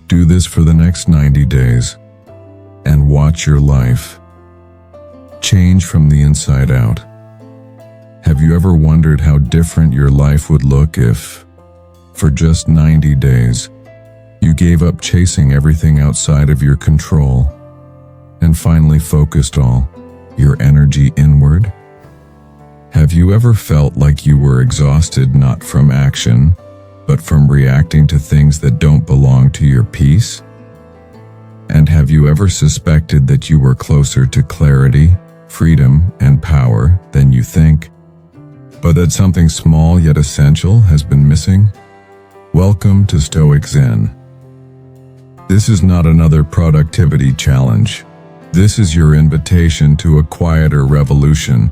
Do this for the next 90 days and watch your life change from the inside out. Have you ever wondered how different your life would look if, for just 90 days, you gave up chasing everything outside of your control and finally focused all your energy inward? Have you ever felt like you were exhausted not from action, but from reacting to things that don't belong to your peace? And have you ever suspected that you were closer to clarity, freedom, and power than you think, but that something small yet essential has been missing? Welcome to Stoic Zen. This is not another productivity challenge. This is your invitation to a quieter revolution,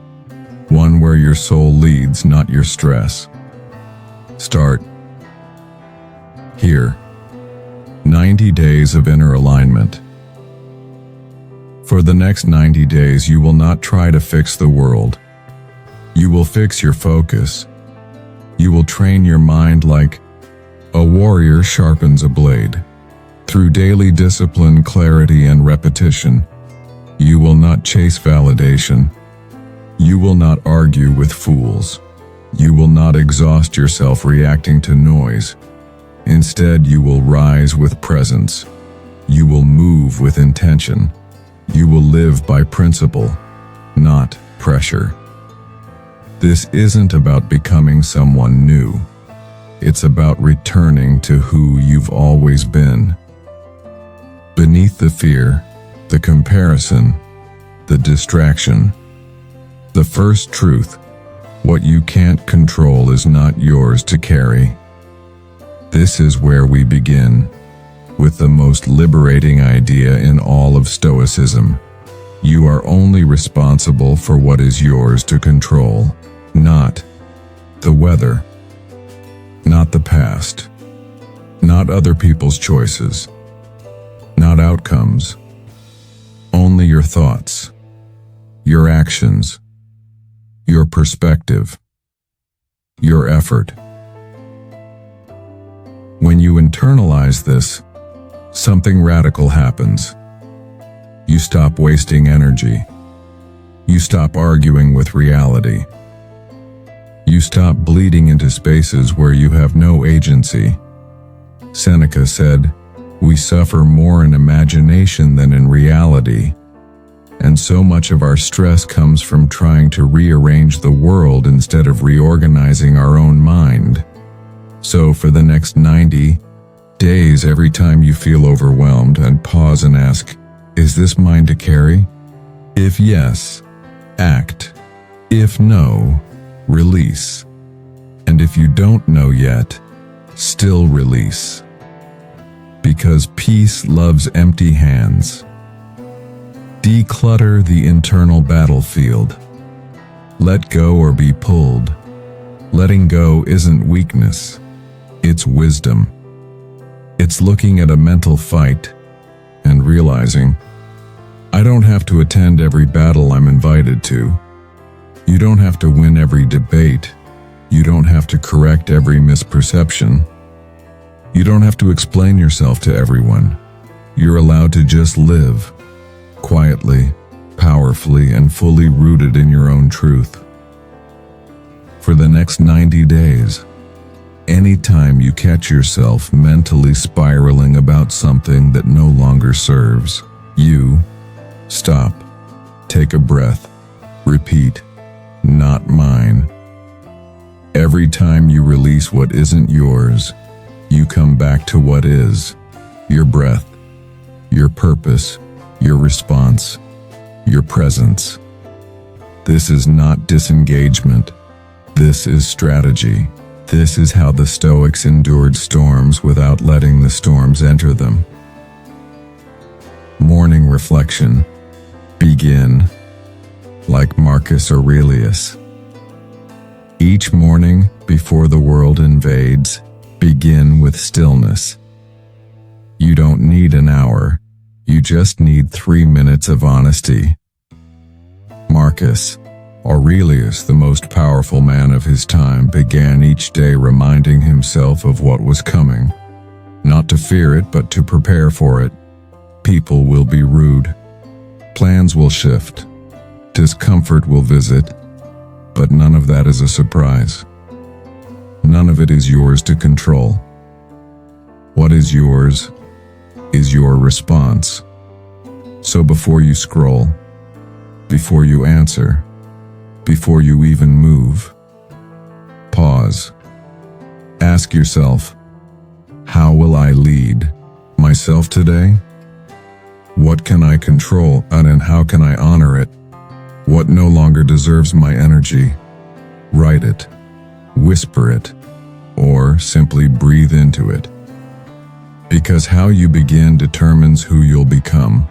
one where your soul leads, not your stress. Start here. 90 days of inner alignment. For the next 90 days, you will not try to fix the world. You will fix your focus. You will train your mind like a warrior sharpens a blade. Through daily discipline, clarity, and repetition, you will not chase validation. You will not argue with fools. You will not exhaust yourself reacting to noise. Instead, you will rise with presence. You will move with intention. You will live by principle, not pressure. This isn't about becoming someone new. It's about returning to who you've always been. Beneath the fear, the comparison, the distraction, the first truth, what you can't control is not yours to carry. This is where we begin, with the most liberating idea in all of Stoicism. You are only responsible for what is yours to control, not the weather, not the past, not other people's choices, not outcomes, only your thoughts, your actions, your perspective, your effort. When you internalize this, something radical happens. You stop wasting energy. You stop arguing with reality. You stop bleeding into spaces where you have no agency. Seneca said, "We suffer more in imagination than in reality." And so much of our stress comes from trying to rearrange the world instead of reorganizing our own mind. So for the next 90 days, every time you feel overwhelmed, and pause and ask, is this mine to carry? If yes, act. If no, release. And if you don't know yet, still release. Because peace loves empty hands. Declutter the internal battlefield. Let go or be pulled. Letting go isn't weakness. It's wisdom. It's looking at a mental fight and realizing, I don't have to attend every battle I'm invited to. You don't have to win every debate. You don't have to correct every misperception. You don't have to explain yourself to everyone. You're allowed to just live, quietly, powerfully, and fully rooted in your own truth. For the next 90 days, anytime you catch yourself mentally spiraling about something that no longer serves you, stop, take a breath, repeat, not mine. Every time you release what isn't yours, you come back to what is, your breath, your purpose, your response, your presence. This is not disengagement. This is strategy. This is how the Stoics endured storms without letting the storms enter them. Morning reflection. Begin, like Marcus Aurelius. Each morning, before the world invades, begin with stillness. You don't need an hour. You just need 3 minutes of honesty. Marcus Aurelius, the most powerful man of his time, began each day reminding himself of what was coming, not to fear it, but to prepare for it. People will be rude. Plans will shift. Discomfort will visit. But none of that is a surprise. None of it is yours to control. What is yours is your response. So before you scroll, before you answer, before you even move, pause. Ask yourself, how will I lead myself today? What can I control and how can I honor it? What no longer deserves my energy? Write it, whisper it, or simply breathe into it. Because how you begin determines who you'll become.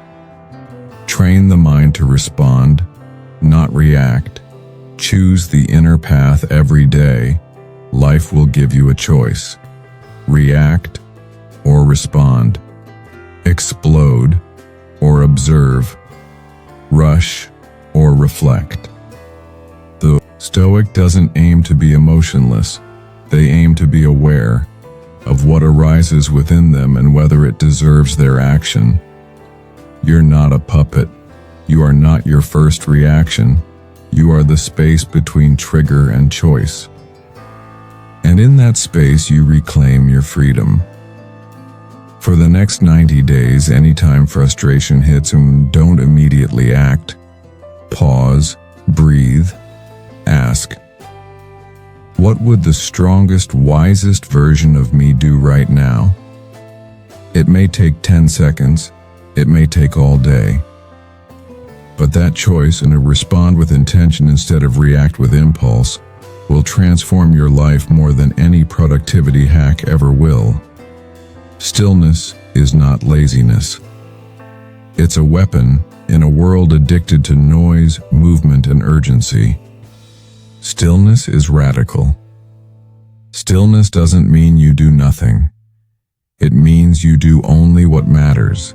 Train the mind to respond, not react. Choose the inner path every day. Life will give you a choice. React or respond. Explode or observe. Rush or reflect. The Stoic doesn't aim to be emotionless. They aim to be aware of what arises within them and whether it deserves their action. You're not a puppet. You are not your first reaction. You are the space between trigger and choice. And in that space, you reclaim your freedom. For the next 90 days, anytime frustration hits, and don't immediately act. Pause, breathe, ask, what would the strongest, wisest version of me do right now? It may take 10 seconds. It may take all day. But that choice, and to respond with intention instead of react with impulse, will transform your life more than any productivity hack ever will. Stillness is not laziness. It's a weapon in a world addicted to noise, movement, and urgency. Stillness is radical. Stillness doesn't mean you do nothing. It means you do only what matters,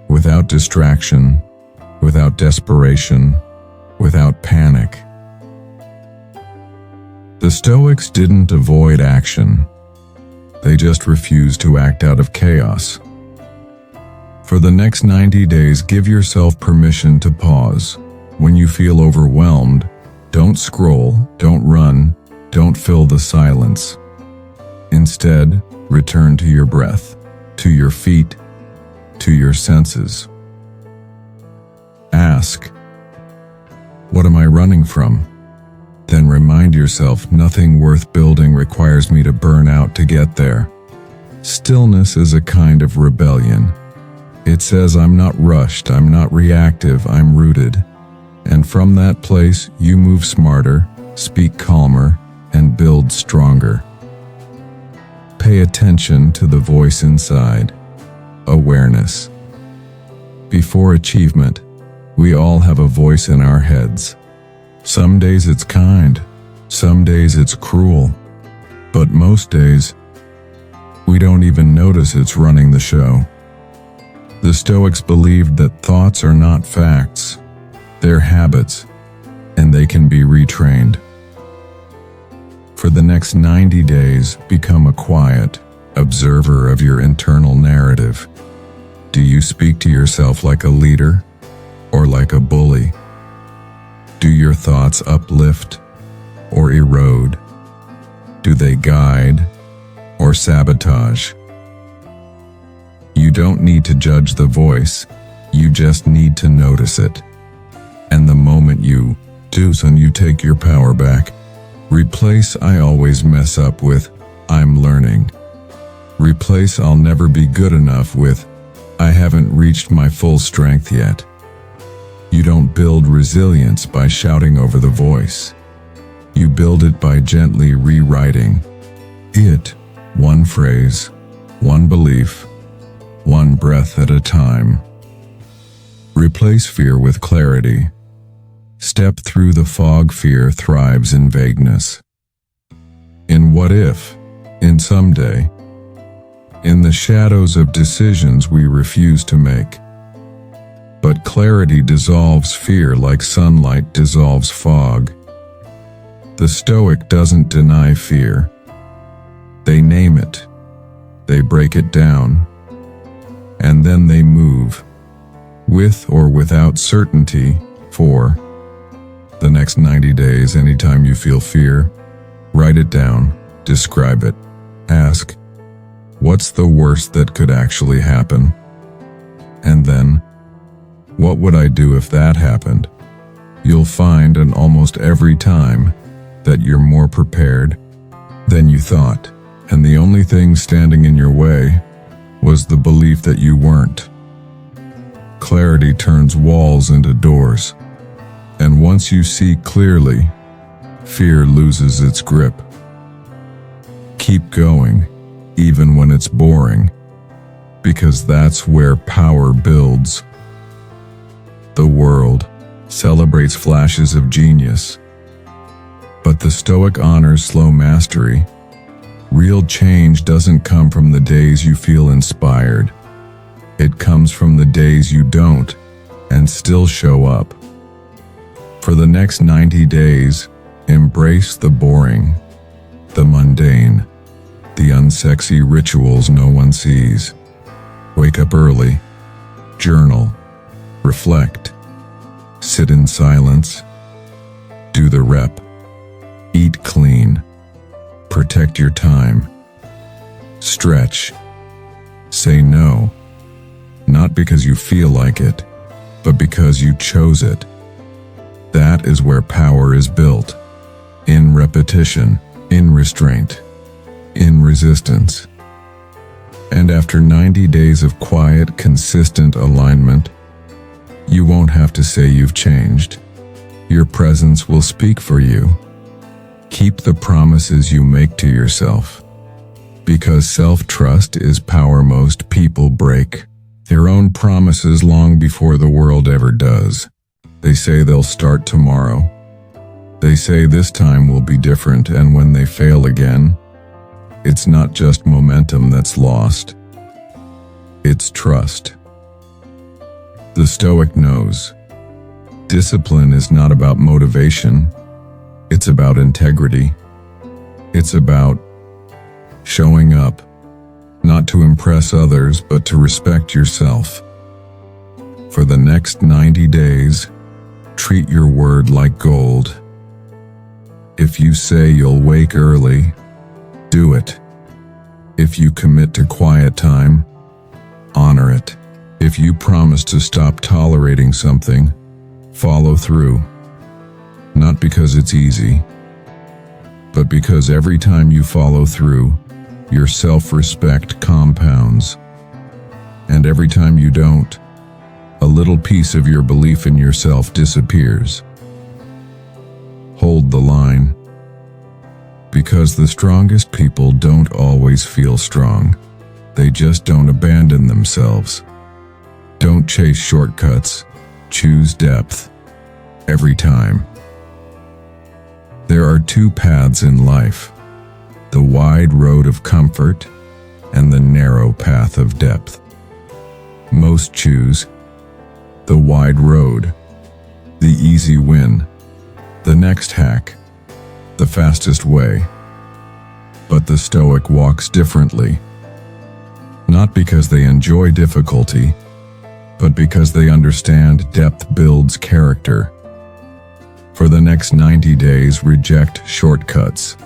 without distraction, without desperation, without panic. The Stoics didn't avoid action. They just refused to act out of chaos. For the next 90 days, give yourself permission to pause. When you feel overwhelmed, don't scroll, don't run, don't fill the silence. Instead, return to your breath, to your feet, to your senses. Ask, what am I running from? Then remind yourself, nothing worth building requires me to burn out to get there. Stillness is a kind of rebellion. It says, I'm not rushed, I'm not reactive, I'm rooted. And from that place, you move smarter, speak calmer, and build stronger. Pay attention to the voice inside. Awareness. Before achievement, we all have a voice in our heads. Some days it's kind, some days it's cruel, but most days, we don't even notice it's running the show. The Stoics believed that thoughts are not facts, they're habits, and they can be retrained. For the next 90 days, become a quiet observer of your internal narrative. Do you speak to yourself like a leader or like a bully? Do your thoughts uplift or erode? Do they guide or sabotage? You don't need to judge the voice, you just need to notice it. And the moment you do so, you take your power back. Replace I always mess up with I'm learning. Replace I'll never be good enough with I haven't reached my full strength yet. You don't build resilience by shouting over the voice. You build it by gently rewriting it, one phrase, one belief, one breath at a time. Replace fear with clarity. Step through the fog. Fear thrives in vagueness. In what if, in someday, in the shadows of decisions we refuse to make. But clarity dissolves fear like sunlight dissolves fog. The Stoic doesn't deny fear. They name it. they break it down, and then they move, with or without certainty, for the next 90 days. Anytime you feel fear, write it down, describe it, ask, what's the worst that could actually happen? And then, what would I do if that happened? You'll find, and almost every time, that you're more prepared than you thought, and the only thing standing in your way was the belief that you weren't. Clarity turns walls into doors, and once you see clearly, fear loses its grip. Keep going, even when it's boring, because that's where power builds. The world celebrates flashes of genius, but the Stoic honors slow mastery. Real change doesn't come from the days you feel inspired. It comes from the days you don't and still show up. For the next 90 days, embrace the boring, the mundane, the unsexy rituals no one sees. Wake up early, journal, reflect, sit in silence, do the rep, eat clean, protect your time, stretch, say no, not because you feel like it, but because you chose it. That is where power is built, in repetition, in restraint, in resistance. And after 90 days of quiet, consistent alignment, you won't have to say you've changed. Your presence will speak for you. Keep the promises you make to yourself, because self-trust is power most people break their own promises long before the world ever does. They say they'll start tomorrow. They say this time will be different, and when they fail again, it's not just momentum that's lost. It's trust. The Stoic knows. Discipline is not about motivation. It's about integrity. It's about showing up, not to impress others, but to respect yourself. For the next 90 days, treat your word like gold. If you say you'll wake early, do it. If you commit to quiet time, honor it. If you promise to stop tolerating something, follow through. Not because it's easy, but because every time you follow through, your self-respect compounds. And every time you don't, a little piece of your belief in yourself disappears. Hold the line. Because the strongest people don't always feel strong. They just don't abandon themselves. Don't chase shortcuts. Choose depth. Every time. There are two paths in life: the wide road of comfort and the narrow path of depth. Most choose the wide road, the easy win, the next hack, the fastest way. But the Stoic walks differently, not because they enjoy difficulty, but because they understand depth builds character. For the next 90 days, reject shortcuts.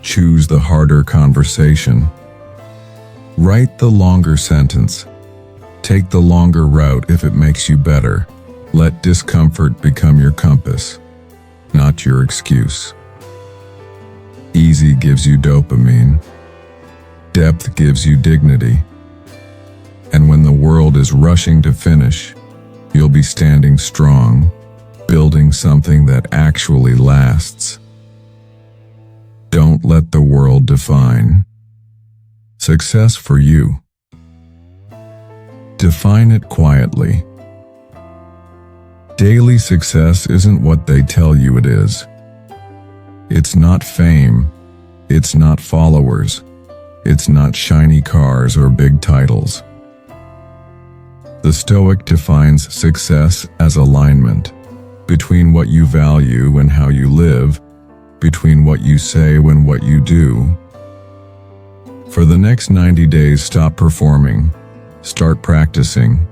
Choose the harder conversation. Write the longer sentence. Take the longer route if it makes you better. Let discomfort become your compass, not your excuse. Easy gives you dopamine. Depth gives you dignity. And when the world is rushing to finish, you'll be standing strong, building something that actually lasts. Don't let the world define success for you. Define it quietly. Daily success isn't what they tell you it is. It's not fame. It's not followers. It's not shiny cars or big titles. The Stoic defines success as alignment between what you value and how you live, between what you say and what you do. For the next 90 days, stop performing. Start practicing.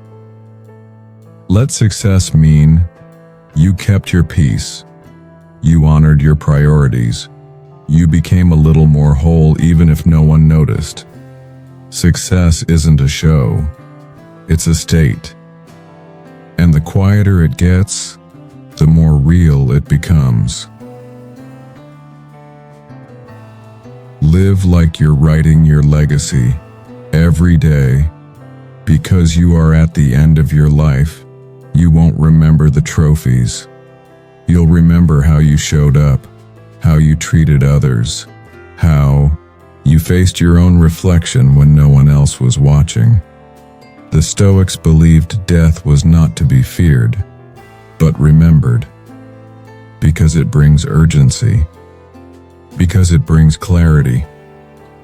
Let success mean you kept your peace. You honored your priorities. You became a little more whole even if no one noticed. Success isn't a show. It's a state. And the quieter it gets, the more real it becomes. Live like you're writing your legacy every day. Because you are at the end of your life, you won't remember the trophies. You'll remember how you showed up, how you treated others, how you faced your own reflection when no one else was watching. The Stoics believed death was not to be feared, but remembered. Because it brings urgency. Because it brings clarity.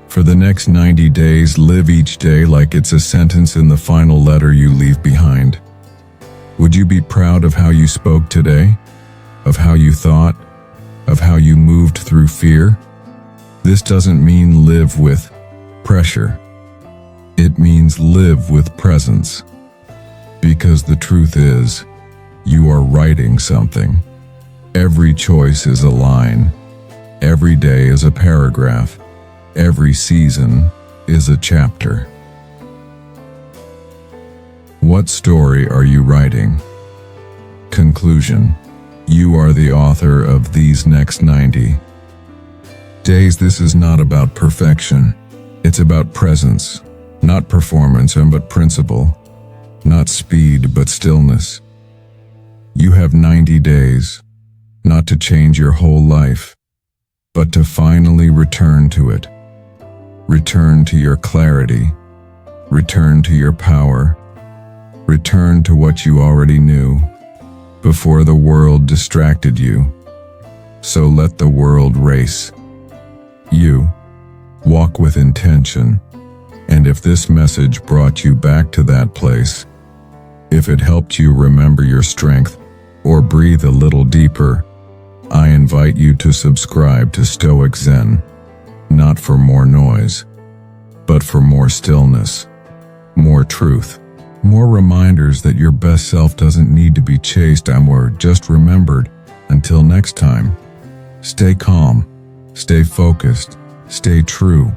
For the next 90 days, live each day like it's a sentence in the final letter you leave behind. Would you be proud of how you spoke today? Of how you thought? Of how you moved through fear? This doesn't mean live with pressure. It means live with presence. Because the truth is, you are writing something. Every choice is a line. Every day is a paragraph. Every season is a chapter. What story are you writing? Conclusion. You are the author of these next 90 days. This is not about perfection. It's about presence, not performance, but principle, not speed, but stillness. You have 90 days, not to change your whole life, but to finally return to it. Return to your clarity. Return to your power. Return to what you already knew before the world distracted you. So let the world race. You walk with intention. And if this message brought you back to that place, if it helped you remember your strength or breathe a little deeper, I invite you to subscribe to Stoic Zen, not for more noise, but for more stillness, more truth, more reminders that your best self doesn't need to be chased or just remembered. Until next time, stay calm, stay focused, stay true.